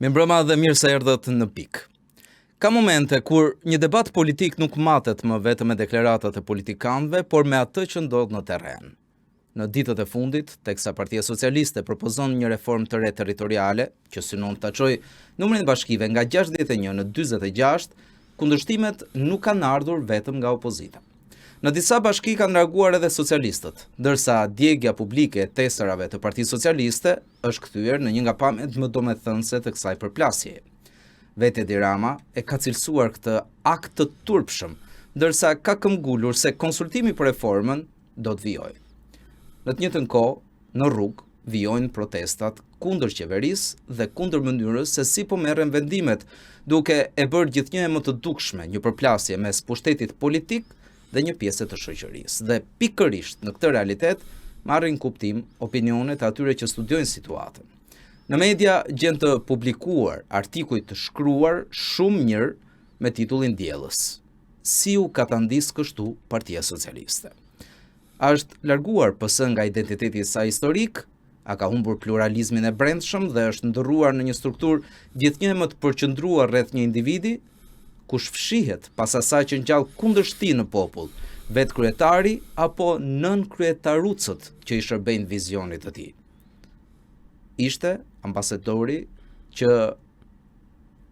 Mirëmbrëma dhe mirë se erdhët në Pikë. Ka momente kur një debat politik nuk matet më vetëm me deklaratat e politikanëve, por me atë që ndodh në terren. Në ditët e fundit, teksa Partia Socialiste propozon një reformë të re territoriale, që synon të çojë numrin e bashkive nga 61 në 46, kundërshtimet nuk kanë ardhur vetëm nga opozita. Në disa bashki kanë larguar edhe socialistët, ndërsa djegja publike e tesërave të Partisë Socialiste është kthyer në një nga pamjet më domethënëse të kësaj përplasjeje. Vetë Edi Rama e ka cilësuar këtë akt të turpshëm, ndërsa ka këmbgulur se konsultimi për reformën do të vijojë. Në të njëjtën kohë, në rrugë vijojnë protestat kundër qeverisë dhe kundër mënyrës se si po merren vendimet, duke e bërë gjithnjë më të dukshme një përplasje mes pushtetit politik dhe një pjesë të shoqërisë. Dhe pikërisht në këtë realitet marrin kuptim opinionet e atyre që studiojnë situatën. Në media gjen të publikuar artikuj të shkruar shumë mirë me titullin diellës: Si u katandis kështu Partia Socialiste. A është larguar PS nga identiteti i saj historik? A ka humbur pluralizmin e brendshëm dhe është ndërruar në një strukturë gjithnjë më të përqendruar rreth një individi? Kush fshihet pas asaj që ngjall kundërshti në popull, vetë kryetari apo nën kryetarucët që i shërbejnë vizionit të tij? Ishte ambasadori që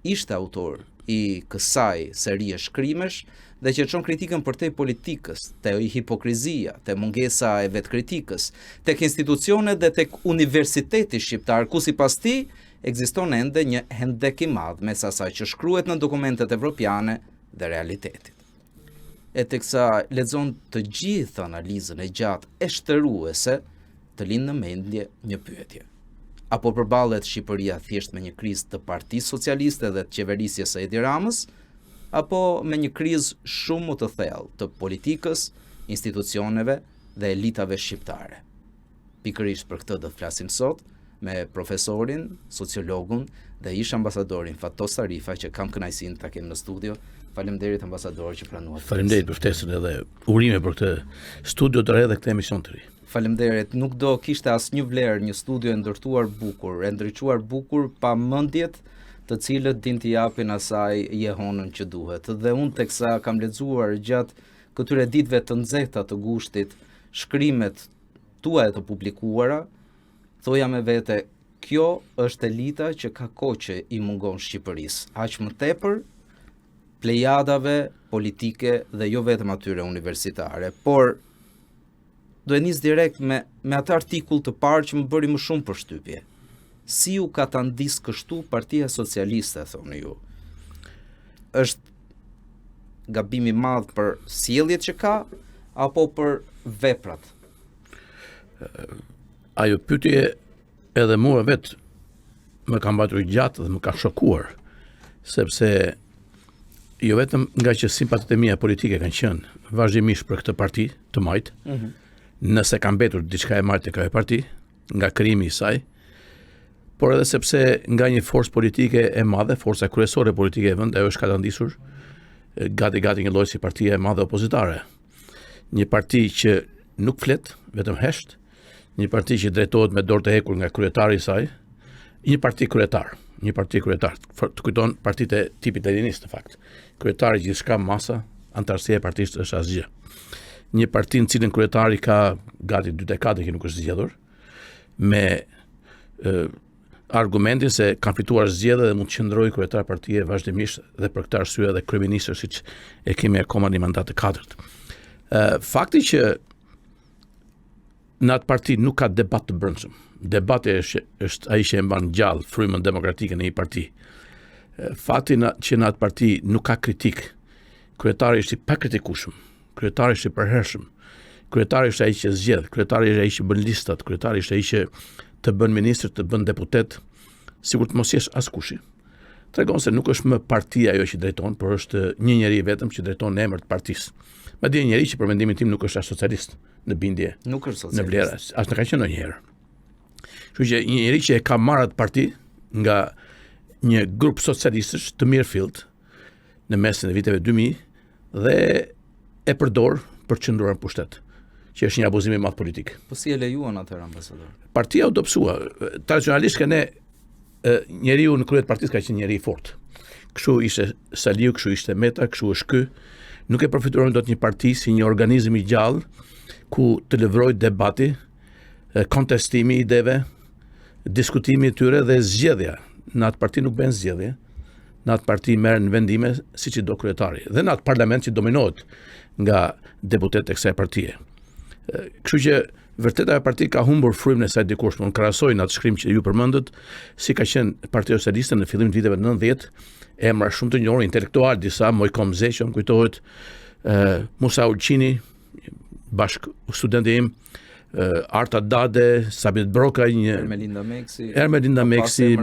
ishte autor i kësaj serie shkrimesh dhe që çon kritikën përtej politikës, te hipokrizia, te mungesa e vetkritikës, tek institucionet dhe tek universiteti shqiptar, ku sipas tij ekziston ende një hendek i madh mes asaj që shkruhet në dokumentet evropiane dhe realitetit. E teksa lexon të gjithë analizën e gjatë e shtëruese, të lind në mendje një pyetje. Apo përballet Shqipëria thjesht me një krizë të Partisë Socialiste dhe të qeverisjes së Edi Ramës, apo me një krizë shumë më të thellë të politikës, institucioneve dhe elitave shqiptare? Pikërisht për këtë do të flasim sot me profesorin, sociologun dhe ish ambasadorin Fatos Tarifa, që kam kënaqësinë ta kem në studio. Faleminderit ambasador që pranuat. Faleminderit për ftesën edhe urime për këtë studio të re dhe këtë emision të ri. Faleminderit, nuk do kishte asnjë vlerë një studio e ndërtuar bukur, e ndriçuar bukur pa mendjet të cilët din t'i japin asaj jehonën që duhet. Dhe unë teksa kam lexuar gjatë këtyre ditëve të nxehta të gushtit shkrimet tuaja të publikuara, thoja me vete, kjo është elita që ka kohë që i mungon Shqipërisë. Aq më tepër plejadave politike dhe jo vetëm atyre universitare, por do e nis direkt me atë artikull të parë që më bëri më shumë përshtypje. Si u katandis kështu Partia Socialiste, thoni ju? Është gabim i madh për sjelljet që ka apo për veprat? Ajo pyetje edhe mua vetë më ka mbajtur gjatë dhe më ka shokuar, sepse jo vetëm nga që simpatitë e mia politike kanë qenë vazhdimisht për këtë parti të majtë, nëse ka mbetur diçka e marrë tek ajo parti, nga krijimi i saj, por edhe sepse nga një forcë politike e madhe, forca kryesore politike e vendit, ajo është katandisur gati një lloj si partia e madhe opozitare. Një parti që nuk flet, vetëm hesht, një parti që drejtohet me dorë të hekur nga kryetari i saj, një parti kryetar, të kujton partitë e tipit leninist në fakt. Kryetari gjithçka, masa, antarësia e partisë është asgjë. Një parti në cilën kryetari ka gati 2 dekade që nuk është zgjedhur, me argumentin se kanë fituar zgjedhje dhe mund të qëndrojë kryetar partie vazhdimisht dhe për këtë arsye edhe kryeministër, siç e kemi akoma në mandat të 4. Fakti që në atë parti nuk ka debat të brendshëm. Debati është ai që e mban gjallë frymën demokratike në një parti. Fakti që në atë parti nuk ka kritik. Kryetari është i pakritikueshëm, kryetari është i përhershëm, kryetari është ai që zgjedh, kryetari është ai që bën listat, kryetari është ai që të bën ministër, të bën deputet, sikur të mos jesh askushi. Tregon se nuk është më partia ajo që drejton, por është një njeri vetëm që drejton në emër të partisë. Madje një njeri që për mendimin tim nuk është as socialist në bindje, nuk është socialist, në vlera, as nuk ka qenë ndonjëherë. Kështu që një njeri që e ka marrë atë parti nga një grup socialistësh të mirëfillt në mesin e viteve 2000 dhe e përdor për të qëndruar në pushtet, që është një abuzim i madh politik. Po si e lejuan atëherë ambasador? Partia u dobësua. Tradicionalisht ne njeriu në krye të partisë ka qenë njeri i fortë. Kështu ishte Saliu, kështu ishte Meta, kështu është ky. Nuk e përfiturojnë dot një parti si një organizëm i gjallë ku të lëvrojë debati, kontestimi i ideve, diskutimi i tyre dhe zgjedhja. Në atë parti nuk bën zgjedhje. Në atë parti merren vendime siç i do kryetari. Dhe në atë parlament që dominohet nga deputetët e kësaj partie. Kështu që vërtet ajo parti ka humbur frymën e saj dikush. Unë krahasoj në atë shkrim që ju përmendët, si ka qenë Partia Socialiste në fillim të viteve 90, emra shumë të njohur intelektual, disa Mojkom Zeqon kujtohet, Musa Ulqini, bashk studenti im, Arta Dade, Sabit Broka, Ermelinda Meksi,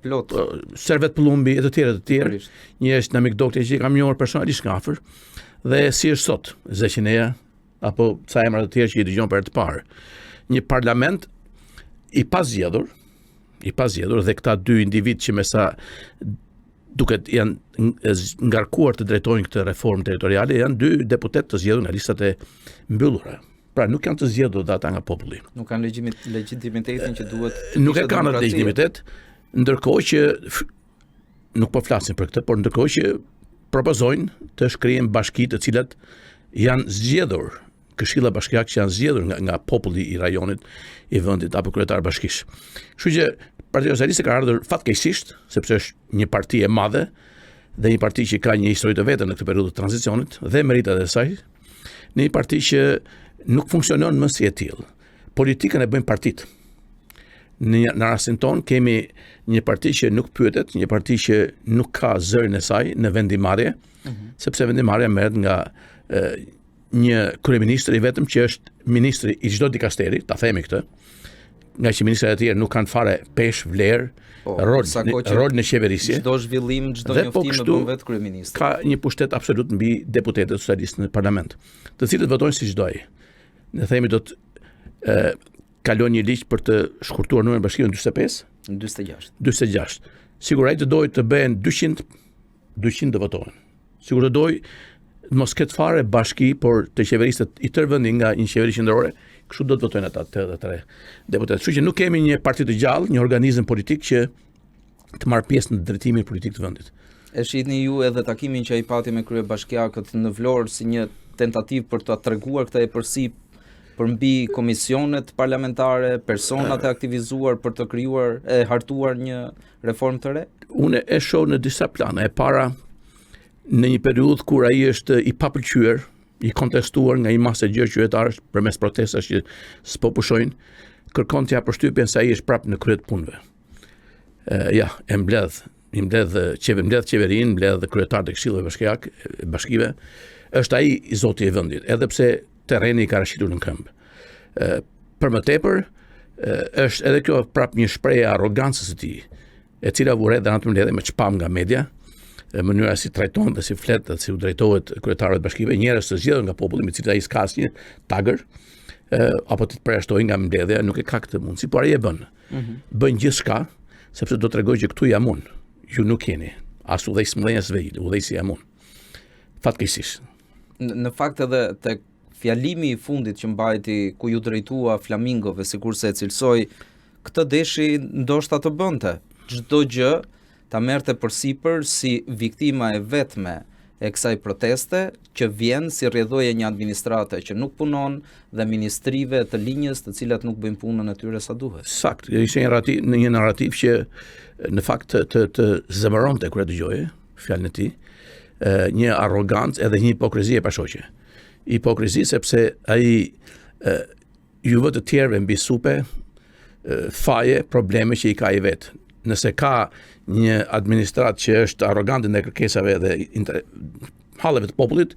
plot. Servet Pëllumbi e të tjerë. Një është në mik doktor që i kam njohur personalisht nga afër dhe si është sot Zeqineja apo ca emra të tjerë që i dëgjon për të parë. Një parlament i pazgjedhur dhe këta dy individ që me sa duket janë ngarkuar të drejtojnë këtë reformë territoriale, janë dy deputet të zgjedhur nga listat e mbyllura. Pra nuk janë të zgjedhur ata nga populli. Nuk kanë legitimitetin që duhet. Nuk e kanë legitimitet. Ndërkohë që nuk po flasin për këtë, por ndërkohë që propozojnë të shkrihen bashki të cilat janë zgjedhur, këshilla bashkiake që janë zgjedhur nga populli i rajonit, i vendit apo kryetar bashkish. Kështu që Partia Socialiste ka ardhur fatkeqësisht, sepse është një parti e madhe dhe një parti që ka një histori të vetën në këtë periudhë të tranzicionit dhe meritat e saj, në një parti që nuk funksionon më si e tillë. Politikën e bëjnë partitë. Në rastin ton kemi një parti që nuk pyetet, një parti që nuk ka zërin e saj në vendimarrje, sepse vendimarrja merret nga një kryeministër i vetëm që është ministri i çdo dikasteri, ta themi këtë, nga që ministrat e tjerë nuk kanë fare pesh, vlerë, rol në qeverisje. Çdo zhvillim, çdo njoftim e bën vetë kryeministri. Ka një pushtet absolut mbi deputetët socialistë në parlament, të cilët votojnë siç dojë. Ne themi do të kalon një ligj për të shkurtuar numrin bashkive në 45, në 46. Sigurisht të dojë të bëhen 200 të votojnë. Sigurisht të dojë mos ketë fare bashki, por të qeverisët i tërë vendi nga një qeveri qendrore, kështu do të votojnë ata 83 deputet. Kështu që nuk kemi një parti të gjallë, një organizëm politik që të marrë pjesë në drejtimin politik të vendit. E shihni ju edhe takimin që ai pati me kryebashkiakët në Vlorë si një tentativë për të treguar këtë e përsi për mbi komisionet parlamentare, personat e aktivizuar për të krijuar e hartuar një reformë të re? Unë e shoh në disa plana. E para në një periudhë kur ai është i papëlqyer, i kontestuar nga një masë gjë qytetarësh përmes protestash që s'po pushojnë, kërkon t'ia përshtypjen se ai është prapë në krye të punëve. I mbledh qeverinë, mbledh kryetarët e këshillave bashkive. Është ai i zoti i vendit, edhe pse terreni i ka rashitur në këmbë. Për më tepër, është edhe kjo prapë një shprehje e arrogancës së tij, e cila vuret dhe atë mbledhje me çpam nga media, mënyra si trajton dhe si flet dhe si u drejtohet kryetarëve të bashkive, njerëz të zgjedhur nga populli, me cilët ai s'ka asnjë tagër, apo të përjashtojnë nga mbledhja, nuk e ka këtë mundësi, por ai e bën. Bën gjithçka, sepse do t'rregojë që këtu jam unë, ju nuk jeni, as udhëheq mbledhjes vetë, udhëheqsi jam unë. Fatkeqësisht. Në fakt edhe tek fjalimi i fundit që mbajti ku ju drejtua flamingove, sikurse e cilsoi, këtë deshi ndoshta të bënte. Çdo gjë ta merrte përsipër si viktima e vetme e kësaj proteste që vjen si rrjedhoje një administrate që nuk punon dhe ministrive të linjës të cilat nuk bëjnë punën e tyre sa duhet. Sakt, ishte një narrativ që në fakt të zemëronte kur e dëgjoje fjalën e tij, një arrogancë edhe një hipokrizi e pashoqe. Hipokrizi sepse ai juve të tjerëve mbi supe faje probleme që i ka i vetë. Nëse ka një administrat që është arrogante ndaj kërkesave dhe halleve të popullit,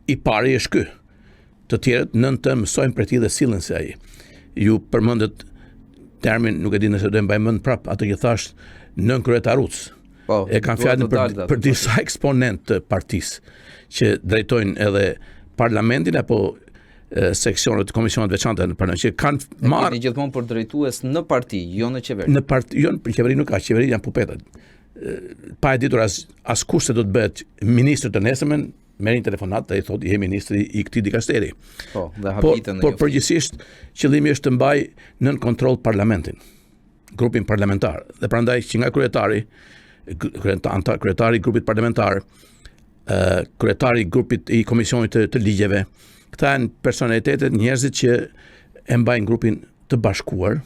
i pari është ky. Të tjerët nën të mësojnë për ti dhe sillen se ai. Ju përmendët termin, nuk e di nëse do e mbaj mend prap, atë që thash nën kryetaruc. E kanë fjalën për disa eksponent të partisë që drejtojnë edhe parlamentin apo seksionet të komisionit veçantë në parlament që kanë marrë gjithmonë për drejtues në parti, jo në qeveri. Në parti, jo në qeveri nuk ka, qeveri janë pupetat. Pa e ditur as kush se do të bëhet ministër të nesërmen, merrin telefonat dhe i thotë je ministri i këtij dikasteri. Dhe habiten. Por përgjithsisht qëllimi është të mbaj nën kontroll parlamentin. grupin parlamentar. Dhe prandaj që nga kryetari i grupit parlamentar, kryetari i grupit i komisionit të ligjeve, këta janë personalitetet, njerëzit që e mbajnë grupin të bashkuar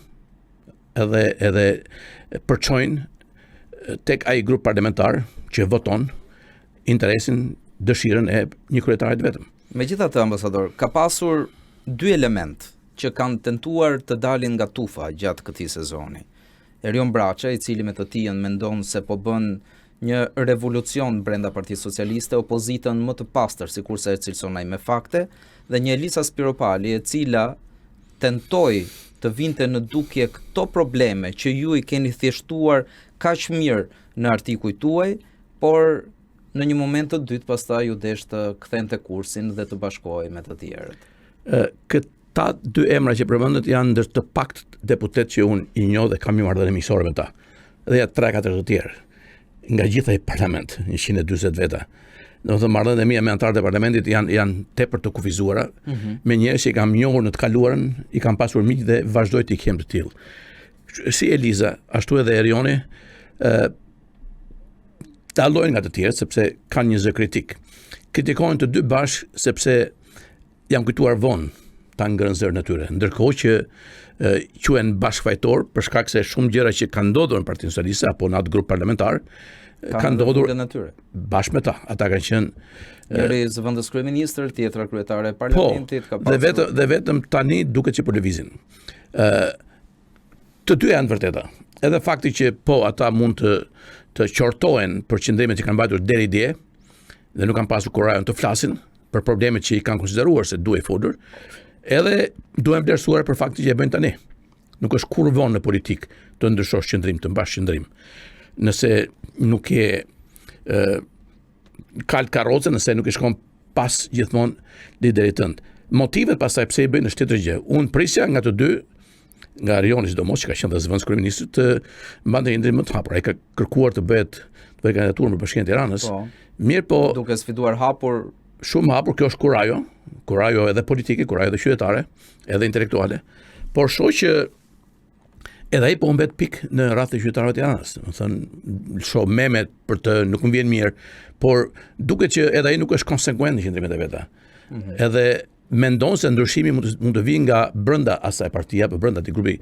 edhe përçojnë tek ai grup parlamentar që voton interesin, dëshirën e një kryetarit vetëm. Megjithatë, ambasador, ka pasur dy element që kanë tentuar të dalin nga tufa gjatë këtij sezoni. Erion Braça, i cili me të tij mendon se po bën një revolucion brenda Partisë Socialiste, opozitën më të pastër, sikurse e cilëson ai me fakte, dhe një Elisa Spiropali, e cila tentoi të vinte në dukje këto probleme që ju i keni thjeshtuar kaq mirë në artikujt tuaj, por në një moment të dytë pastaj ju desh të kthente kursin dhe të bashkohej me të tjerët. Këta dy emra që përmendet janë ndër të pakt deputet që unë i njoh dhe kam një marrëdhënie miqësore me ta. Dhe ja 3-4 të tjerë nga gjitha i parlament, 140 veta. Domethënë marrëdhëniet e mia me anëtarët e parlamentit janë tepër të kufizuara, me njerëz që i kam njohur në të kaluarën, i kam pasur miq dhe vazhdoj të kem të tillë. Si Eliza, ashtu edhe Erioni, dallojnë nga të tjerë sepse kanë një zë kritik. Kritikojnë të dy bashkë sepse jam kujtuar vonë ta ngrënë zërin e tyre, ndërkohë që quhen bashkëfajtor për shkak se shumë gjëra që kanë ndodhur në Partinë Socialiste apo në atë grup parlamentar kanë ndodhur bashkë me ta. Ata kanë qenë njëri zëvendës kryeministër, tjetra kryetare e parlamentit, ka pasur dhe vetëm tani duket që po lëvizin. Të dy janë vërteta. Edhe fakti që po ata mund të qortohen për qëndrimet që kanë mbajtur deri dje dhe nuk kanë pasur kurajon të flasin për problemet që i kanë konsideruar se duhet folur, edhe duhen vlerësuar për faktin që e bëjnë tani. Nuk është kur vonë në politik të ndryshosh qëndrim, të mbash qëndrim. Nëse nuk e kal karrocën, nëse nuk e shkon pas gjithmonë liderit tënd. Motivet pastaj pse i bëjnë është tjetër gjë. Unë prisja nga të dy, nga Erioni sidomos që ka qenë dhe zëvendës kryeministër, të mbante një ndrim më të hapur. Ai ka kërkuar të bëjë kandidaturë në Bashkinë e Tiranës. Mirë po, duke sfiduar hapur, shumë hapur, kjo është kurajo edhe politike, kurajo edhe qytetare, edhe intelektuale. Por shoh që edhe ai po mbet pik në radhë të qytetarëve të Tiranës. Do të thënë, shoh memet për të nuk më vjen mirë, por duket që edhe ai nuk është konsekuent në qendrimet e veta. Edhe mendon se ndryshimi mund të vijë nga brenda asaj partie apo brenda atij grupi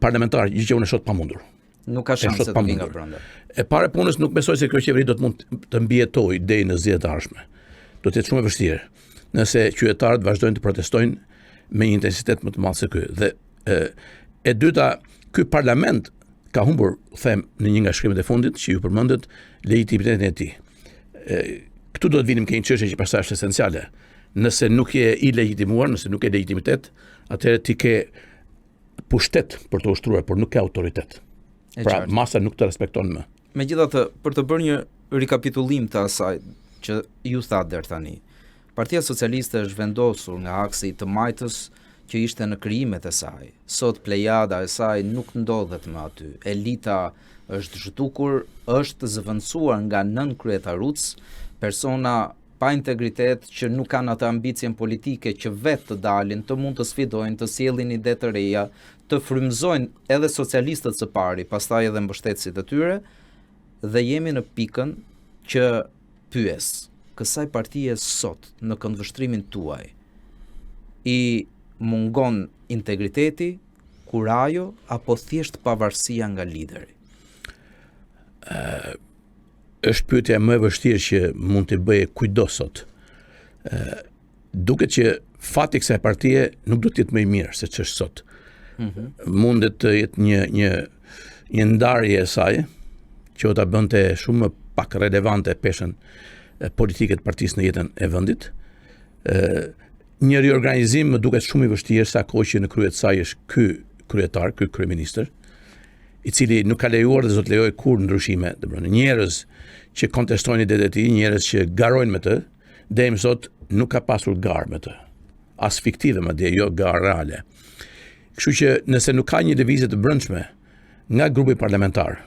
parlamentar, gjë që unë shoh pamundur. Nuk ka shanse të vijë nga brenda. E para punës nuk besoj se kjo qeveri do të mund të mbijetojë deri në zgjedhjet e ardhshme. Do të jetë shumë e vështirë nëse qytetarët vazhdojnë të protestojnë me një intensitet më të madh se ky. Dhe e dyta, ky parlament ka humbur, them, në një nga shkrimet e fundit që ju përmendet, legitimitetin e tij. Këtu do të vinim ke një çështje që pastaj është esenciale. Nëse nuk je i legjitimuar, nëse nuk ke legitimitet, atëherë ti ke pushtet për të ushtruar, por nuk ke autoritet. Pra masa nuk të respekton më. Megjithatë, për të bërë një rikapitullim të asaj që ju thatë deri tani, Partia Socialiste është vendosur nga aksi të majtës që ishte në krijimet e saj. Sot plejada e saj nuk ndodhet më aty. Elita është zhdukur, është zëvendësuar nga nën kryetaruc, persona pa integritet që nuk kanë atë ambicien politike që vetë të dalin, të mund të sfidojnë, të sjellin ide të reja, të frymëzojnë edhe socialistët së pari, pastaj edhe mbështetësit e tyre, dhe jemi në pikën që pyes, kësaj partie sot në këndvështrimin tuaj i mungon integriteti, kurajo apo thjesht pavarësia nga lideri? Është pyetja më e vështirë që mund të bëje kujdo sot. Duket që fati i kësaj partie nuk do të jetë më i mirë se ç'është sot. Mundet të jetë një ndarje e saj që do ta bënte shumë më pak relevante peshën politike të partisë në jetën e vendit. Një riorganizim më duket shumë i vështirë sa kohë që në krye të saj është ky kryetar, ky kryeministër, i cili nuk ka lejuar dhe do të lejojë kur ndryshime të bëjnë. Njerëz që kontestojnë idetë e tij, njerëz që garojnë me të, deri më sot nuk ka pasur garë me të. As fiktive madje, jo garë reale. Kështu që nëse nuk ka një lëvizje të brendshme nga grupi parlamentar,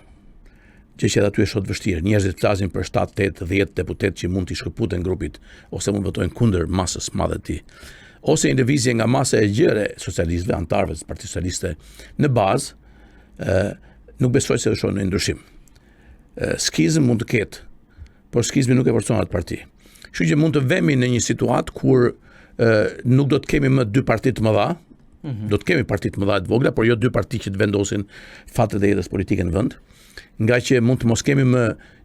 që edhe aty është shumë vështirë, njerëzit flasin për 7, 8, 10 deputet që mund t'i shkëputen grupit ose mund votojnë kundër masës madhe të tij. Ose një lëvizje nga masa e gjerë e socialistëve, antarëve të Partisë Socialiste në bazë, nuk besoj se është në ndryshim. Skizm mund të ketë, por skizmi nuk e forcon atë parti. Kështu që mund të vemi në një situatë kur nuk do të kemi më dy parti të mëdha, do të kemi parti të mëdha të vogla, por jo dy parti që të vendosin fatet e jetës politike në vend, nga që mund të mos kemi më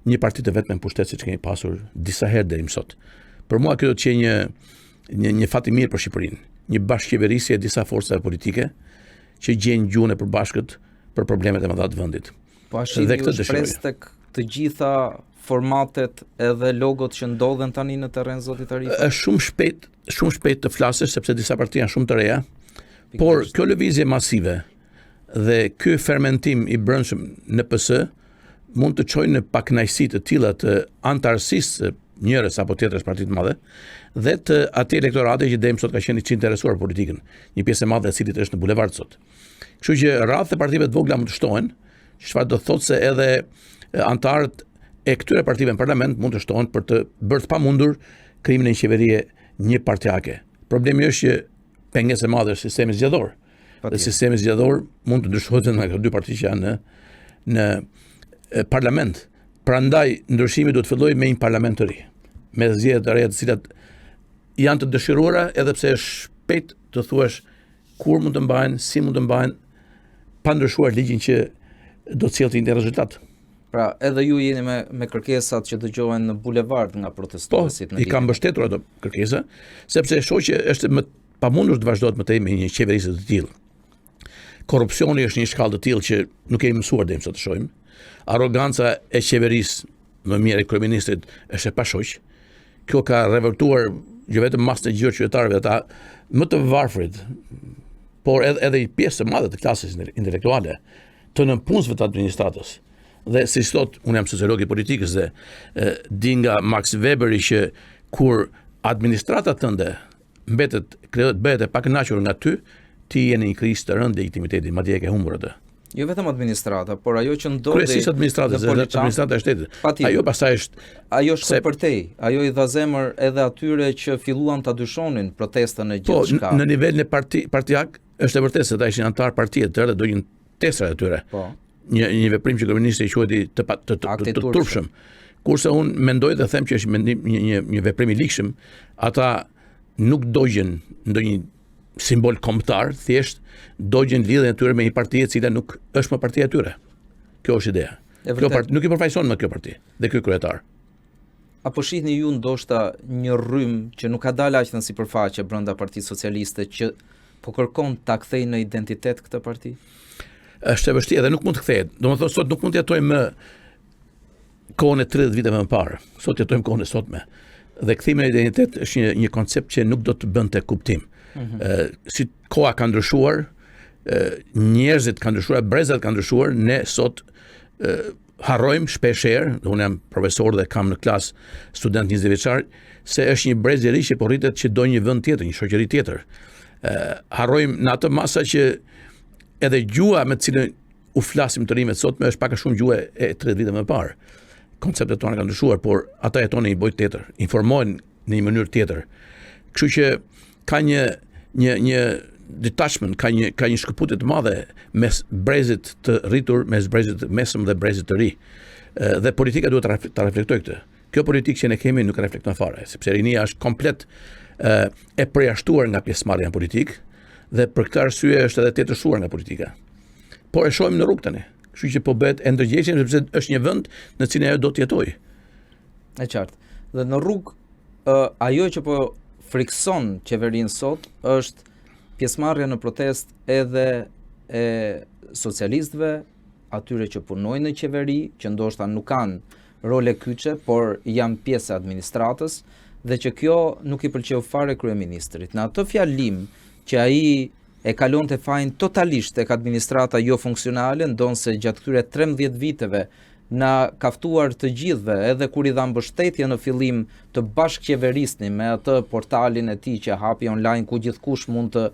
një parti të vetme në pushtet siç kemi pasur disa herë deri më sot. Për mua kjo do të qenë një fat i mirë për Shqipërinë, një bashkëqeverisje e disa forcave politike që gjejnë gjuhën e përbashkët për problemet e mëdha të vendit. Po a shihni shpresë tek të gjitha formatet edhe logot që ndodhen tani në terren, zoti Tarifa? Është shumë shpejt të flasësh sepse disa parti janë shumë të reja, por kjo lëvizje masive dhe ky fermentim i brendshëm në PS mund të çojë në pakënaqësi të tilla të antarësisë njërës apo tjetrës partit të madhe dhe të atij elektorati që deri më sot ka qenë i interesuar për politikën, një pjesë e madhe e cilit është në bulevard sot. Kështu që rradhë e partive të vogla mund të shtohen, çfarë do të thotë se edhe antarët e këtyre partive në parlament mund të shtohen për të bërë të pamundur krijimin e një qeverie njëpartiake. Problemi është që pengesë e madhe është sistemi zgjedhor. Dhe sistemi zgjedhor mund të ndryshohet nga këto dy parti që janë në parlament. Prandaj ndryshimi do të fillojë me një parlament të ri, me zgjedhje të reja të cilat janë të dëshiruara, edhe pse është shpejt të thuash kur mund të mbahen, si mund të mbahen, pa ndryshuar ligjin që do të cilëti një rezultat. Pra, edhe ju jeni me kërkesat që dëgjohen në bulevard nga protestuesit. I kam mbështetur ato kërkesa, sepse shoh që është më pamundur të vazhdohet më tej me një qeverisë të tillë. Korrupsioni është një shkallë të tillë që nuk kemi mësuar deri sot të shohim. Arroganca e qeverisë, më mirë e kryeministrit, është e pashoq. Kjo ka revoltuar jo vetëm masën e gjithë qytetarëve, ata më të varfrit, por edhe pjesë të madhe të klasës intelektuale, të nënpunësve të administratës. Dhe si thot, unë jam sociolog i politikës dhe di nga Max Weberi që kur administrata tënde bëhet e pakënaqur nga ty je në një krizë të rëndë legitimiteti, madje e ke humbur atë. Jo vetëm administrata, por ajo që ndodhi kryesisht administrata e shtetit. Ajo pastaj është përtej. Ajo i dha zemër edhe atyre që filluan ta dyshonin protestën e gjithçka. Po, në nivelin e partijak është e vërtetë se ata ishin antar partie të tjerë dhe dojnë testra atyre. Po. Një veprim që kryeministri i quajti të turpshëm. Kurse unë mendoj dhe them që është një veprim i likshëm, ata nuk dojnë ndonjë simbol kombëtar, thjesht dojnë lidhjen e tyre me një parti e cila nuk është më partia e tyre. Kjo është ideja. Nuk i përfaqëson më kjo parti dhe ky kryetar. Apo shihni ju ndoshta një rrym që nuk ka dalë aq në sipërfaqe brenda Partisë Socialiste që po kërkon ta kthejë në identitet këtë parti? Është e vështirë dhe nuk mund të kthehet. Domethënë sot nuk mund të jetojmë më kohën e 30 viteve më parë. Sot jetojmë kohën e sotme. Dhe kthimi në identitet është një koncept që nuk do të bënte kuptim. Si koha ka ndryshuar, njerëzit kanë ndryshuar, brezat kanë ndryshuar, ne sot harrojmë shpeshherë, unë jam profesor dhe kam në klasë student 20 vjeçar, se është një brez i ri që po rritet që do një vend tjetër, një shoqëri tjetër. Harrojmë në atë masa që edhe gjua me të cilën u flasim të rinjve sot më është pak a shumë gjua e 30 vite më parë. Konceptet tona kanë ndryshuar, por ata jetojnë në një bojë tjetër, informohen në një mënyrë tjetër. Kështu që ka një detachment, ka një shkëputje të madhe mes brezit të rritur, mes brezit të mesëm dhe brezit të ri. Dhe politika duhet ta reflektojë këtë. Kjo politikë që ne kemi nuk reflekton fare, sepse rinia është komplet e përjashtuar nga pjesëmarrja në politikë dhe për këtë arsye është edhe tetërshuar nga politika. Por e shohim në rrugë tani. Kështu që po bëhet e ndërgjegjshëm sepse është një vend në cilin ajo do të jetojë. E qartë. Dhe në rrugë ajo që po frikson qeverinë sot është pjesëmarrja në protest edhe e socialistëve, atyre që punojnë në qeveri, që ndoshta nuk kanë role kyçe, por janë pjesë e administratës, dhe që kjo nuk i pëlqeu fare kryeministrit. Në atë fjalim që ai e kalonte fajin totalisht tek administrata jo funksionale, ndonse gjatë këtyre 13 viteve na kaftuar të gjithëve, edhe kur i dha mbështetje në fillim të bashkëqeverisni me atë portalin e tij që hapi online ku gjithkush mund të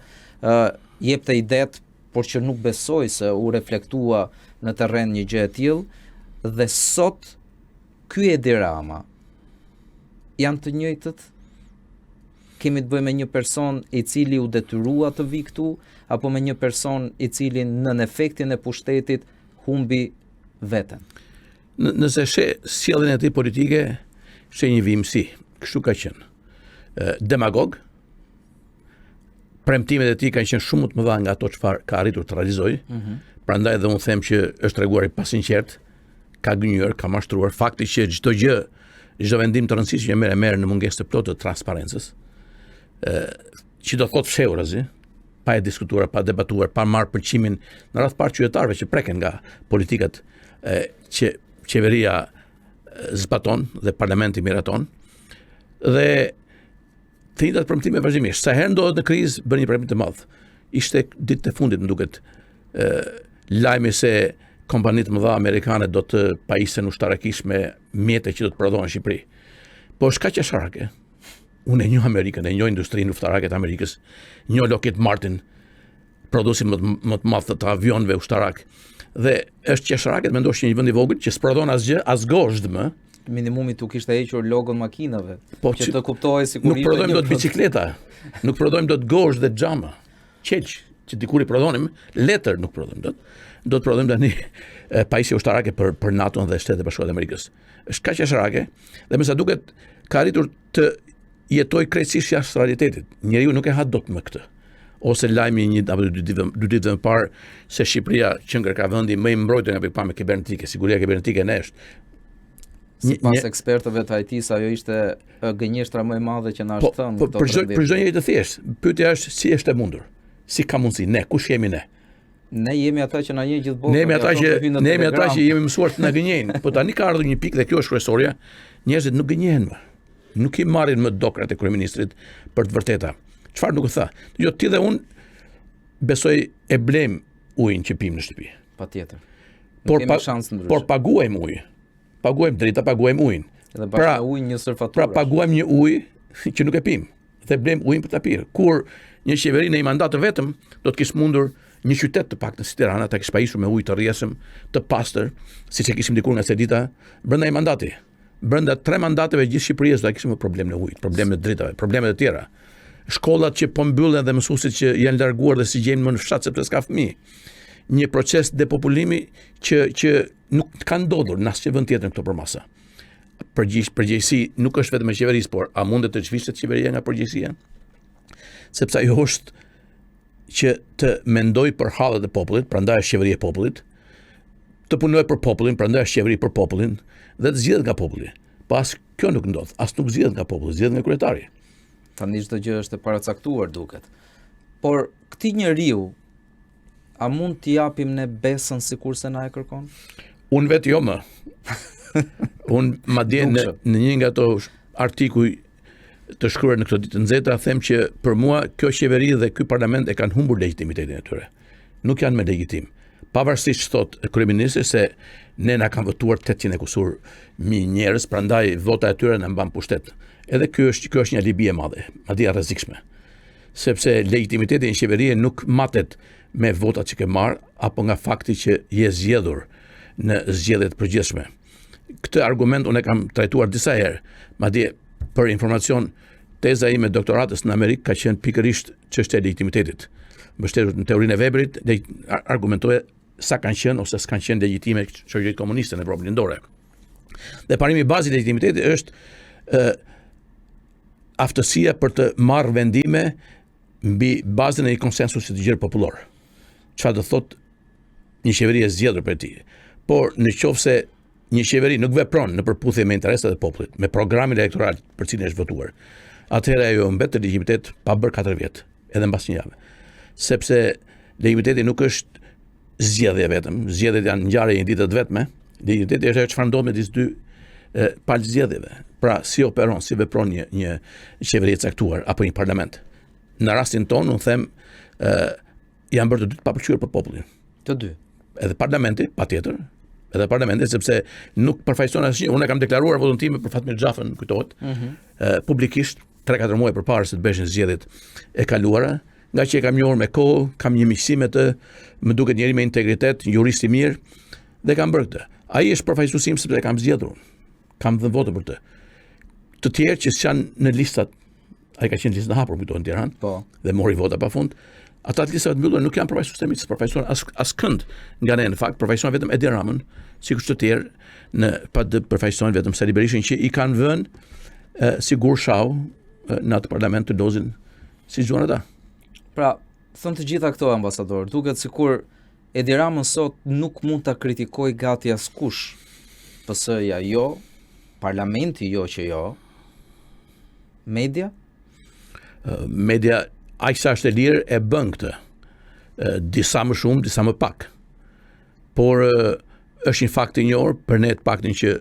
jepte idetë, por që nuk besoj se u reflektua në terren një gjë e tillë, dhe sot ky Edi Rama janë të njëjtët. Kemi të bëjmë me një person i cili u detyrua të vi këtu, apo me një person i cili nën efektin e pushtetit humbi veten. Nëse sjelljen e tij politike, një vimësi, kështu ka qenë. Demagog, premtimet e tij kanë qenë shumë të mëdha nga ato çfarë ka arritur të realizojë. Prandaj dhe unë them që është treguar i pasinqert, ka gënjur, ka mashtruar fakti që çdo vendim të rëndësishëm që merr në mungesë të plotë të transparencës. Që do thotë fshehurazi, pa e diskutuar, pa debatuar, pa marrë pëlqimin në radh parë qytetarëve që preken nga politikat që qeveria zbaton dhe parlamenti miraton. Dhe të njëjtat premtime vazhdimisht. Sa herë ndodhet në krizë, bën një premtim të madh. Ishte ditët e fundit, më duket, lajmi se kompanitë mëdha amerikane do të pajisen ushtarakisht me mjete që do të prodhohen në Shqipëri. Po është kaq qesharake. Unë e njoh Amerikën, e njoh industrinë ushtarake të Amerikës, njoh Lockheed Martin, prodhuesi më të madh të avionëve ushtarak. Dhe është qesharake të mendosh që një vend i vogël që s'prodhon asgjë, as gozhd më, minimumi tu kishte hequr logon makinave, po, që të kuptohej sigurisht. Nuk prodhojmë dot bicikleta, nuk prodhojmë dot gozhd dhe xhama. Qelç që dikur i prodhonim, letër nuk prodhojmë dot. Do të prodhojmë tani pajisje ushtarake për NATO-n dhe Shtetet e Bashkuara të Amerikës. Është kaq qesharake dhe me sa duket ka arritur të jetoj krejtësisht jashtë realitetit. Njeriu nuk e ha dot më këtë. Ose lajmi dy ditë më parë se Shqipëria qëngër ka vendi më i mbrojtur nga pikpamja kibernetike, siguria kibernetike në është. Sipas ekspertëve të IT-s, ajo ishte gënjeshtra më e madhe që na është thënë. Po për çdo njeri të thjeshtë, pyetja është si është e mundur. Si ka mundësi? Ne, kush jemi ne? Ne jemi ata që na njeh gjithë botën. Ne jemi ata që jemi mësuar të na gënjejnë. Po tani ka ardhur një pikë dhe kjo është kryesorja. Njerëzit nuk gënjehen më. Nuk i marrin më dokrat e kryeministrit për të vërteta. Çfarë nuk e tha? Jo, ti dhe unë besoj e blem ujin që pim në shtëpi. Patjetër. Nuk kemi shans ndryshe. Por paguajmë ujë. Paguajmë drita, paguajmë ujin. Edhe bashkë me ujin një sër fatura. Pra paguajmë një ujë që nuk e pim dhe blem ujin për ta pirë. Kur një qeveri në një mandat të vetëm do të kishte mundur një qytet të paktën si Tirana ta kishte pajisur me ujë të rrjedhshëm, të pastër, siç e kishim dikur nga Sedita, brenda një mandati. Brenda 3 mandateve gjithë Shqipërisë do kishim problem në ujë, problem me dritave, probleme të tjera. Shkollat që po mbyllen dhe mësuesit që janë larguar dhe si gjejnë më në fshat sepse s'ka fëmijë. Një proces depopulimi që nuk ka ndodhur në asnjë vend tjetër në këto përmasa. Përgjegjësi nuk është vetëm e qeverisë, por a mundet të çvishet qeveria nga përgjegjësia? Sepse ajo është që të mendoj për hallet e popullit, prandaj është qeveria e popullit, të punoj për popullin, prandaj është qeveri për popullin, dhe të zgjedhet nga populli. Pas kjo nuk ndodh, as nuk zgjedhet nga populli, zgjedhet nga kryetari. Tani çdo gjë është e paracaktuar duket. Por këtij njeriu a mund t'i japim ne besën sikurse na e kërkon? Unë vetë jo më. Unë madje në një nga ato artikuj të shkruar në këtë ditë të nxehta them që për mua kjo qeveri dhe ky parlament e kanë humbur legitimitetin e tyre. Nuk janë me legjitim. Pavarësisht thot kryeministri se ne na kanë votuar 800 kusur mijë njerëz, prandaj vota e tyre na mban pushtet. Edhe kjo është një alibi e madhe, madje e rrezikshme. Sepse legitimiteti i qeverisë nuk matet me votat që ke marr apo nga fakti që je zgjedhur në zgjedhjet e përgjithshme. Këtë argument unë e kam trajtuar disa herë, madje për informacion, teza ime doktoratës në Amerikë ka qenë pikërisht çështja e legitimitetit. Mbështetur në teorinë e Weberit, dhe argumentoje sa kanë qenë ose s'kan qenë legjitime shoqëritë komuniste në Evropën Lindore. Dhe parimi i bazë i legitimitetit është aftësia për të marrë vendime mbi bazën e një konsensusit të gjerë popullor. Çfarë do thotë një qeveri e zgjedhur për ti. Por nëse një qeveri nuk vepron në përputhje me interesat e popullit, me programin elektoral për cilin është votuar, atëherë ajo mbet të legitimitet pa bërë 4 vjet, edhe mbas një javë. Sepse legitimiteti nuk është zgjedhje vetëm, zgjedhjet janë ngjarje një ditë të vetme, legitimiteti është ajo çfarë ndodh me disë dy palë zgjedhjeve. Pra si operon, si vepron një qeveri e caktuar apo një parlament. Në rastin tonë, unë them, janë bërë të dy të papëlqyer për popullin. Të dy. Edhe parlamenti, patjetër, edhe parlamenti, sepse nuk përfaqëson asnjë. Unë e kam deklaruar votën time për Fatmir Xhafën, kujtohet, publikisht 3-4 muaj përpara se të bëheshin zgjedhjet e kaluara, nga që e kam njohur me kohë, kam një miqësi me të, më duket njëri me integritet, jurist i mirë, dhe kam bërë këtë. Ai është përfaqësuesim sepse e kam zgjedhur. Kam dhënë votë për të. Të tjerë që janë në listat, ai ka qenë listë në hapur, kujtohet, në Tiranë, po, dhe mori vota pafund. Ata të listave të mbyllura nuk janë përfaqësues të MI-s, përfaqësuan askënd nga ne, në fakt përfaqësuan vetëm Edi Ramën, sikur të tjerë në pa të përfaqësuan vetëm Sali Berishin që i kanë vënë sigur shau në atë parlament të dozin si gjuan ata. Pra, thënë të gjitha këto ambasador, duket sikur Edi Ramën sot nuk mund ta kritikoj gati askush. PS-ja jo, parlamenti jo që jo, media? Media aq sa është e lirë e bën këtë. Disa më shumë, disa më pak. Por është një fakt i njohur për ne të paktën që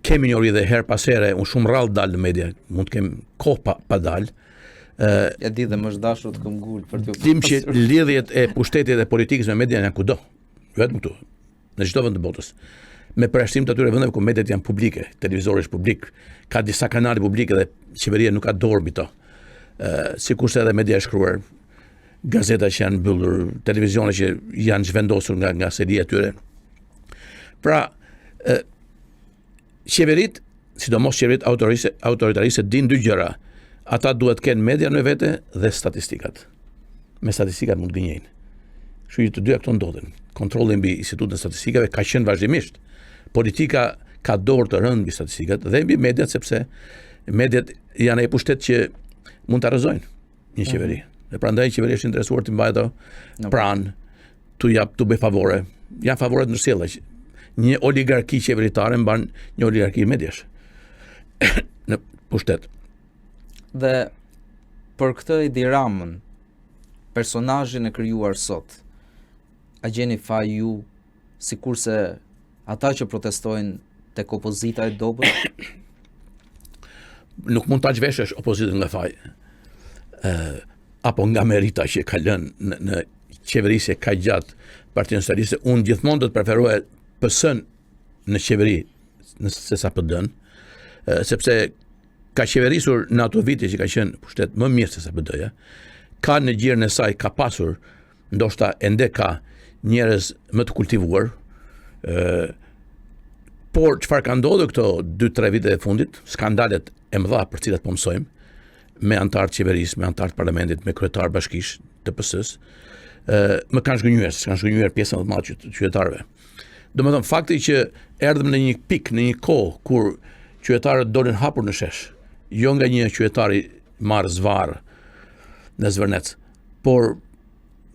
kemi njohuri dhe her pas here, unë shumë rrallë dalë në media, mund të kem kohë pa dalë. Ja di dhe më është dashur të këmgull për të Dim që lidhjet e pushtetit dhe politikës me media janë kudo, vetëm këtu, në çdo vend të botës. Me përjashtim të atyre vendeve ku mediat janë publike, televizori është publik, ka disa kanale publike dhe qeveria nuk ka dorë mbi to. Sikurse edhe media e shkruar, gazeta që janë mbyllur, televizione që janë zhvendosur nga seria e tyre. Pra, qeverit, sidomos qeverit autoritarise, din dy gjëra. Ata duhet kenë media në vete dhe statistikat. Me statistikat mund gënjejnë. Kështu që të dyja këto ndodhen. Kontrolli mbi institutën e statistikave ka qenë vazhdimisht. Politika ka dorë të rëndë mbi statistikat dhe mbi mediat, sepse mediat janë ai pushtet që mund të arrëzojnë një qeveri. Dhe prandaj qeveria është interesuar të mbajë ato pranë, të bëj favore. Janë favore të ndërsjellë. Një oligarki qeveritare mban një oligarki mediash në pushtet. Dhe për këtë Edi Ramën, personazhin e krijuar sot, a gjeni faj ju sikurse ata që protestojnë tek opozita e dobët? Nuk mund ta zhveshësh opozitën nga faj. Apo nga merita që ka lënë në qeverisje ka gjatë Partia Socialiste, unë gjithmonë do të preferoja PS-n në qeveri se sa PD-n, sepse ka qeverisur në ato vite që ka qenë pushtet më mirë se sa PD-ja, ka në gjirën e saj, ka pasur, ndoshta ende ka njerëz më të kultivuar, por çfarë ka ndodhur këto 2-3 vite e fundit, skandalet e mëdha për cilat po mësojmë, me antarë të qeverisë, me antarë të parlamentit, me kryetar bashkish të PS-s, më kanë zhgënjyer pjesën më të madhe të qytetarëve. Domethënë fakti që erdhëm në një pikë, në një kohë kur qytetarët dolën hapur në shesh, jo nga një qytetari marrë zvarr në Zvërnec, por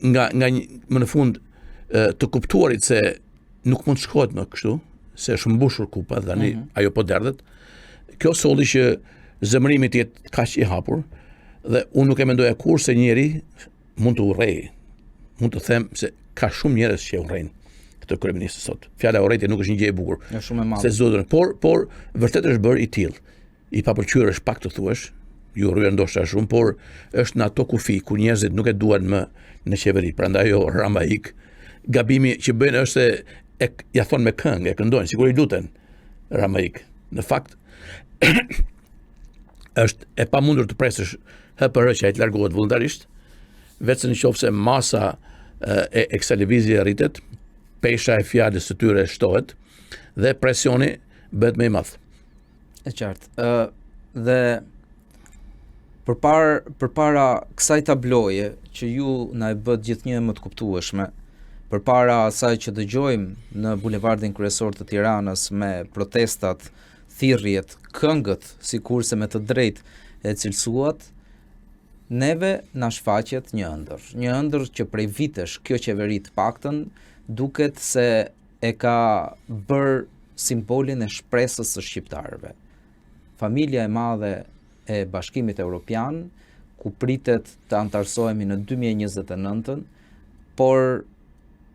nga më në fund të kuptuarit se nuk mund të shkohet më kështu, se është mbushur kupa dhe tani ajo po derdhet. Kjo solli që zemërimi të jetë kaq i hapur dhe unë nuk e mendoja kur se njeri mund të urrej. Mund të them se ka shumë njerëz që urrejnë këtë kryeminist sot. Fjala urrejtje nuk është një gjë e bukur. Është shumë e madhe. Se zotën, por vërtet është bërë i tillë. I papërqyer është pak të thuash, ju rryer ndoshta shumë, por është në ato kufi ku njerëzit nuk e duan më në qeveri. Prandaj Rama ik. Gabimi që bëjnë është se ja thon me këngë, e këndojnë, sikur i luten Rama ik. Në fakt është e pamundur të presësh HPR që ai të largohet vullnetarisht, vetëm nëse masa e kësaj lëvizje rritet, pesha e fjalës së tyre shtohet dhe presioni bëhet më i madh. E qartë. Dhe përpara kësaj tabloje që ju na e bët gjithnjë më të kuptueshme, përpara asaj që dëgjojmë në bulevardin kryesor të Tiranës me protestat, thirrjet, këngët, sikurse me të drejtë e cilësuat, neve na shfaqet një ëndër që prej vitesh kjo qeveri të paktën duket se e ka bërë simbolin e shpresës së shqiptarëve. Familja e madhe e Bashkimit Evropian, ku pritet të antarësohemi në 2029, por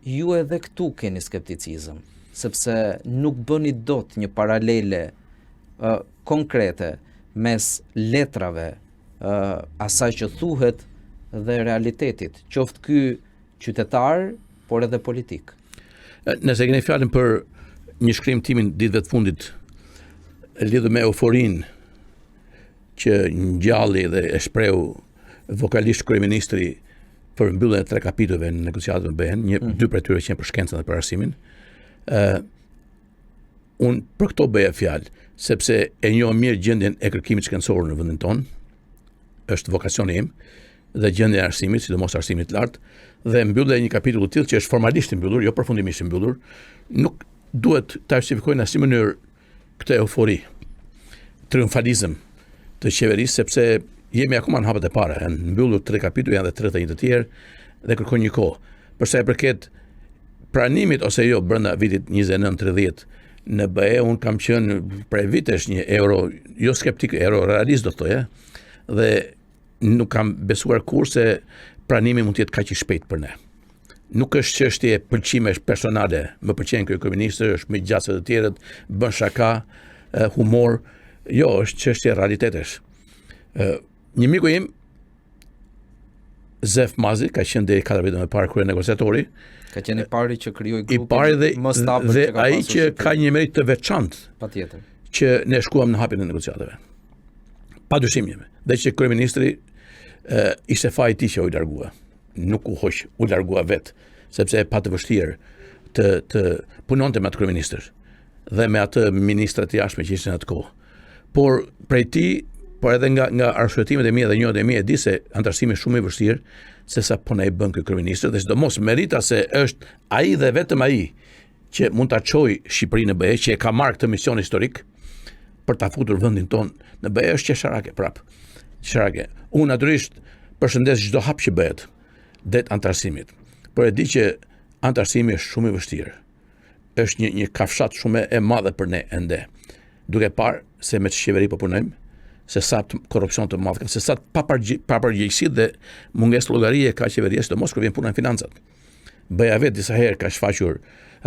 ju edhe këtu keni skepticizëm, sepse nuk bëni dot një paralele konkrete mes letrave, asaj që thuhet dhe realitetit, qoftë ky qytetar, por edhe politik. Nëse keni fjalën për një shkrim timin ditëve të fundit lidhur me euforinë që ngjalli dhe e shprehu vokalisht kryeministri për mbylljen e 3 kapitujve në negociatat me BE-n, dy prej tyre që janë për shkencën dhe për arsimin, unë për këto bëja fjalë, sepse e njoh mirë gjendjen e kërkimit shkencor në vendin tonë, është vokacioni im, dhe gjendja e arsimit, sidomos arsimit të lartë, dhe mbyllë një kapitull të tillë që është formalisht i mbyllur, jo përfundimisht i mbyllur, nuk duhet ta justifikojnë në asnjë mënyrë këtë eufori, triumfalizëm të qeverisë, sepse jemi akoma në hapet e para, janë mbyllur 3 kapitull, janë dhe 31 të tjerë dhe kërkojnë një kohë. Për sa i përket pranimit ose jo brenda vitit 29-30 në BE, unë kam qenë prej vitesh një euro, jo skeptik, euro realist do të thoja, dhe nuk kam besuar kur se pranimi mund të jetë kaq i shpejt për ne. Nuk është çështje pëlqimesh personale, më pëlqen ky kryeminist, është më gjatë se të tjerët, bën shaka, humor, jo, është çështje realitetesh. Një miku im, Zef Mazi, ka qenë deri 4 vite më parë krye negociatori, ka qenë i pari që krijoi grupin, i pari dhe ai që ka një merit të veçantë, patjetër, që ne shkuam në hapjen e negociatave. Padyshim jemi. Dhe që kryeministri ishte faji i tij që u largua. Nuk u hoq, u largua vet, sepse e pa të vështirë të punonte me atë kryeministër dhe me atë ministrat e jashtëm që ishin atë kohë. Por prej tij, por edhe nga arsyetimet e mia dhe njohjet e mia, e di se antarësimi është shumë i vështirë se sa puna i bën ky kryeministër, dhe sidomos merita se është ai dhe vetëm ai që mund ta çojë Shqipërinë në BE, që e ka marrë këtë mision historik për ta futur vendin ton në BE, është qesharake prap. Qesharake. Unë natyrisht përshëndes çdo hap që bëhet det antarësimit, por e di që antarësimi është shumë i vështirë. Është një kafshat shumë e madhe për ne ende. Duke parë se me qeveri po punojmë, se sa korrupsion të madh, se sa papërgjegjësi dhe mungesë llogarie ka qeveria, sidomos kur vjen puna në financat. BE vetë disa herë ka shfaqur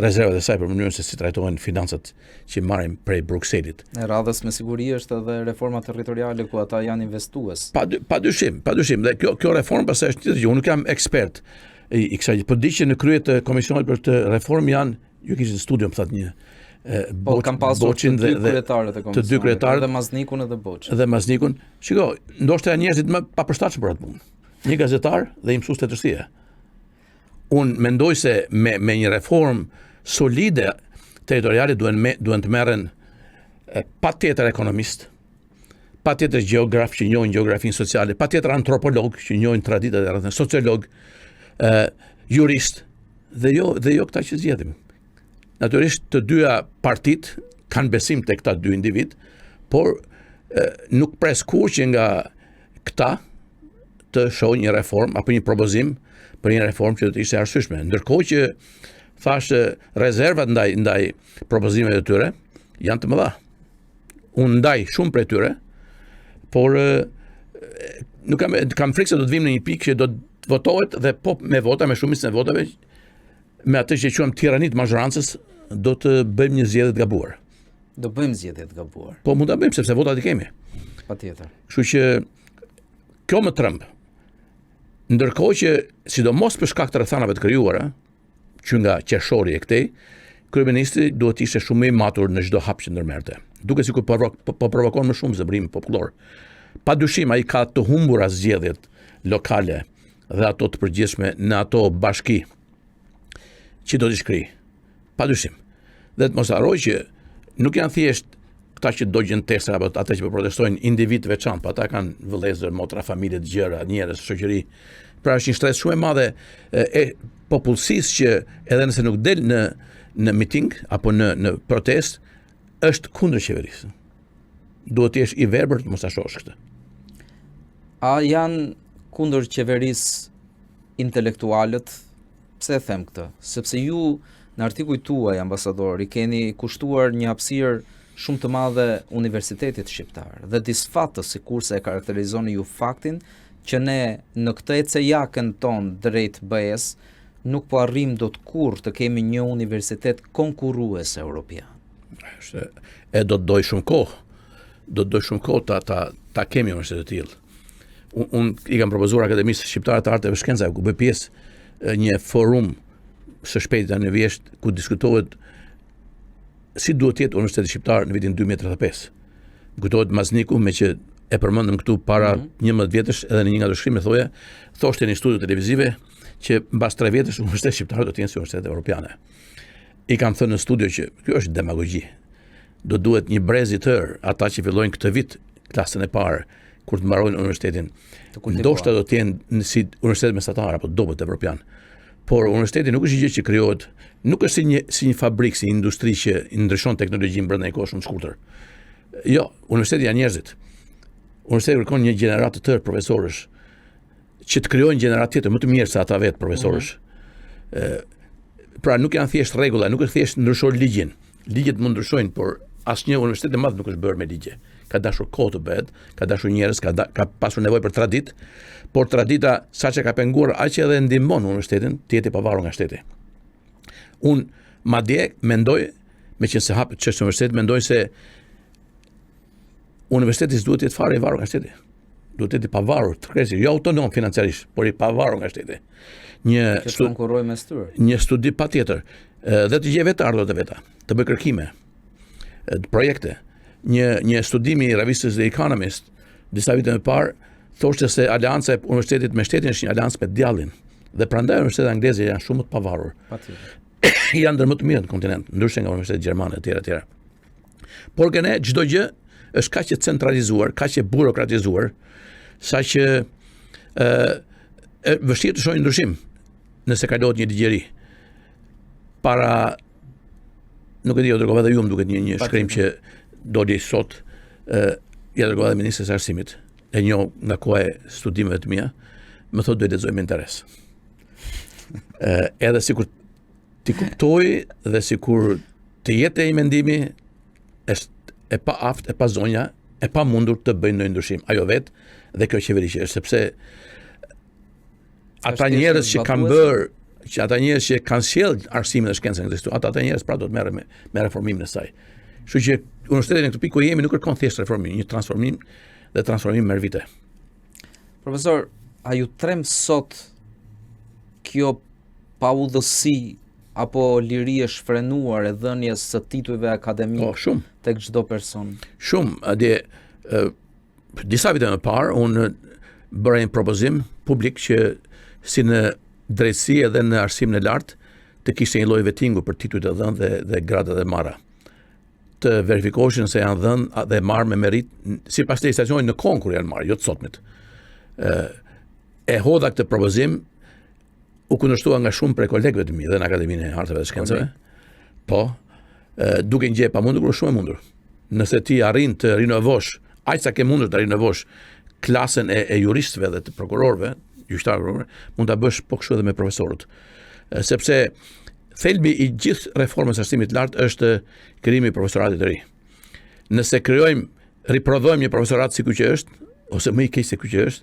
rezervat e saj për mënyrën se si trajtohen financat që marrin prej Brukselit. E radhës me siguri është edhe reforma territoriale ku ata janë investues. Padyshim. Dhe kjo reformë pastaj është tjetër gjë. Unë nuk jam ekspert i kësaj, por di që në krye të komisionit për këtë reformë janë, ju kishit në studio më thatë një kam pasur Boçin të dy kryetarët, dhe Maznikun edhe Boçin. Dhe Maznikun. Shiko, ndoshta janë njerëzit më papërshtatshëm për atë punë. Një gazetar dhe i mësues letërsie. Unë mendoj se me një reformë solide territoriale duhen të merren patjetër ekonomist, patjetër gjeograf që njohin gjeografinë sociale, patjetër antropolog që njohin traditat e rrethana, sociolog, jurist, dhe jo këta që zgjedhim. Natyrisht të dyja partit kanë besim tek këta dy individ, por nuk pres kur që nga këta të shohë një reformë apo një propozim për një reformë që do të ishte arsyeshme. Ndërkohë që thashë rezervat ndaj propozimeve të tyre janë të mëdha. Unë ndaj shumë prej tyre, por nuk kam frikë se do të vim në një pikë që do të votohet dhe po me vota, me shumicën e votave, me atë që quajmë tiranitë mazhorancës, do të bëjmë një zgjedhje të gabuar. Do bëjmë zgjedhje të gabuar. Po mund ta bëjmë sepse votat i kemi. Patjetër. Kështu që kjo më tremb. Ndërkohë që sidomos për shkak të rrethanave të krijuara, që nga qershori e këtej, kryeministri duhet të ishte shumë i matur në çdo hap që ndërmerrte. Duke sikur po provokon më shumë zëbrim popullor. Padyshim ai ka të humbura zgjedhjet lokale dhe ato të përgjithshme në ato bashki që do të shkrijë. Padyshim. Dhe të mos harroj që nuk janë thjesht këta që dogjen testra apo ata që protestojnë individ veçantë, ata kanë vëllezër, motra, familje të gjëra, njerëz, shoqëri. Pra është një stres shumë e madhe e popullsisë që edhe nëse nuk del në miting apo në protest, është kundër qeverisë. Duhet të jesh i verbër të mos ta shohësh këtë. A janë kundër qeverisë intelektualët? Pse e them këtë? Sepse ju në artikujt tuaj, ambasador, i keni kushtuar një hapësirë shumë të madhe universitetit shqiptar dhe disfatës, sikurse e karakterizoni ju faktin që ne në këtë ecejakën ton drejt BE-s nuk po arrim dot kurrë të kemi një universitet konkurrues europian. Do të doj shumë kohë. Do të doj shumë kohë ta kemi universitet të tillë. Unë i kam propozuar Akademisë Shqiptare të Arteve Shkencave ku bëj pjesë një forum së shpejtë në vjesht ku diskutohet si duhet të jetë Universiteti Shqiptar në vitin 2035. Kujtohet Mazniku, me që e përmendëm këtu para 11 vjetësh edhe në një nga ato shkrimet thoshte në studio televizive që mbas 3 vjetësh Universiteti Shqiptar do të jenë si universitetet evropiane. I kam thënë në studio që kjo është demagogji. Do duhet një brez i tërë, ata që fillojnë këtë vit klasën e parë, kur të mbarojnë universitetin. Ndoshta do të jenë si universitet mesatar apo dobët evropian. Por universiteti nuk është një gjë që krijohet, nuk është si një fabrikë, si një industri që ndryshon teknologjinë brenda një kohë shumë shkurtër. Jo, universiteti janë njerëzit. Universiteti kërkon një gjenerat të tërë profesorësh që të krijojnë gjenerat tjetër më të mirë se ata vetë profesorësh. Pra nuk janë thjesht rregulla, nuk është thjesht ndryshon ligjin. Ligjet mund ndryshojnë, por asnjë universitet i madh nuk është bërë me ligje. Ka dashur kohë të bëhet, ka dashur njerëz, ka pasur nevojë për traditë, por tradita saqë ka penguar aq edhe ndihmon universitetin të jetë i pavarur nga shteti. Unë madje mendoj, meqense hapet çështja e universitetit, mendoj se universiteti duhet të jetë fare i varur nga shteti. Duhet të jetë i pavarur, të kresë, jo autonom financiarisht, por i pavarur nga shteti. Që të konkurrojë mes tyre. Një studi patjetër, dhe të gjej vetë ardhët e veta, të bëj kërkime, projekte. Një studim i revistës The Economist disa vite më parë thoshte se aleanca e universitetit me shtetin është një aleancë me djallin. Dhe prandaj universitetet angleze janë shumë të pavarur. Janë ndër më të mirë në kontinent, ndryshe nga universitetet gjermane etj. Por gene çdo gjë është kaq e centralizuar, kaq e burokratizuar, saqë vështirë të shohë ndryshim nëse kalohet një ligjëri. Para nuk e di, o dërgova dhe ju më duket një shkrim që doli sot, ja dërgova dhe Ministrës së Arsimit, e njoh nga koha e studimeve të mia, më thotë do të lexoj me interes. Edhe sikur ti kuptoj dhe sikur të jetë i mendimi është e pa aft, e pa zonja, e pa mundur të bëjnë ndonjë ndryshim. Ajo vetë dhe kjo qeverisje është sepse ata njerëz që kanë bërë, që ata njerëz që kanë sjellë arsimin dhe shkencën këtu, ata njerëz pra do të merren me reformimin e saj. Kështu që universiteti në këtë pikë ku jemi nuk kërkon thjesht reformim, një transformim dhe transformim merr vite. Profesor, a ju trem sot kjo paudhësi apo liri e shfrenuar e dhënies së titujve akademik tek çdo person? Shumë, atje disa vite më parë unë bëra një propozim publik që si në drejtësi edhe në arsimin e lartë të kishte një lloj vettingu për titujt e dhënë dhe gradat e marra. Të verifikoheshin se janë dhënë dhe marrë me merit sipas legislacionit në kohën kur janë marrë, jo të sotmit. E hodha këtë propozim, u kundërshtua nga shumë prej kolegëve të mi dhe në Akademinë e Arteve dhe Shkencave. Po, duke një gjë e pamundur, por shumë e mundur. Nëse ti arrin të rinovosh, aq sa ke mundur të rinovosh klasën e juristëve dhe të prokurorëve, gjyqtarëve, mund ta bësh po kështu edhe me profesorët. Sepse thelbi i gjithë reformës së arsimit të lartë është krijimi i profesoratit të ri. Nëse riprodhojmë një profesorat sikur që është, ose më i keq se ky që është,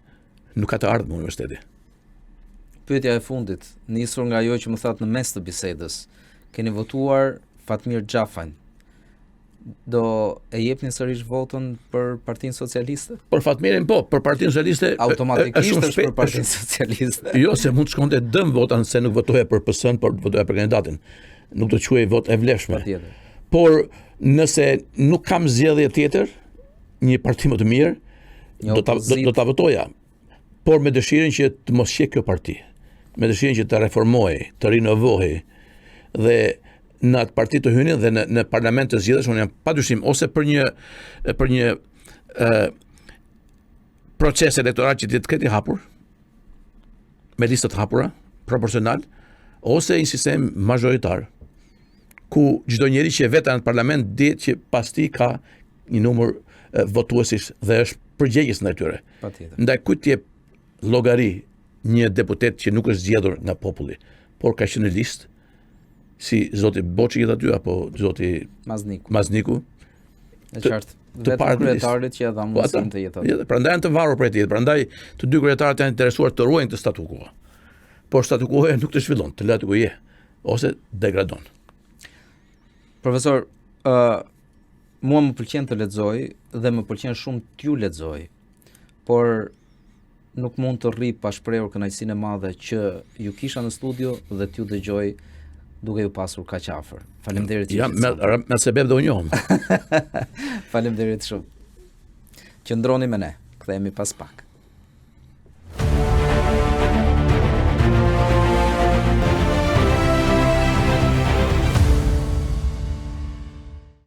nuk ka të ardhmë në universiteti. Pyetja e fundit, nisur nga ajo që më thatë në mes të bisedës, keni votuar Fatmir Xhafajn. Do e jepni sërish votën për Partinë Socialiste? Për Fatmirin po, për Partinë Socialiste automatikisht është për Partinë Socialiste. Jo, se mund të shkonte dëm vota se nuk votoja për PS-n, por votoja për kandidatin. Nuk do të quhej votë e vlefshme. Por nëse nuk kam zgjedhje tjetër, një parti më të mirë, do ta votoja. Por me dëshirën që të mos qe kjo parti, me dëshirën që të reformohej, të rinovohej dhe në atë parti të hynin dhe në parlament të zgjedhësh, unë jam padyshim ose për një proces elektoral që të ketë i hapur, me listat hapura, proporcional, ose një sistem majoritar, ku çdo njeri që veta në parlament dihet që pas tij ka një numër votuesish dhe është përgjegjës ndaj tyre. Ndaj kujt jep llogari një deputet që nuk është zgjedhur nga populli, por ka qenë në listë, si zoti Boçi aty apo zoti Mazniku. E qartë. Vetëm kryetarit që dha mundësinë të jetojë. Prandaj janë të varur për jetë. Prandaj të dy kryetarët janë interesuar të ruajnë të statu quo. Por statu quo nuk të zhvillon, të latë ku je ose degradon. Profesor, mua më pëlqen të lexoj dhe më pëlqen shumë t'ju lexoj. Por nuk mund të rri pa shprehur kënaqësinë e madhe që ju kisha në studio dhe t'ju dëgjoj duke ju pasur kaq afër. Faleminderit. Ja, me sebeb dhe u njohëm. Faleminderit shumë. Qëndroni me ne. Kthehemi pas pak.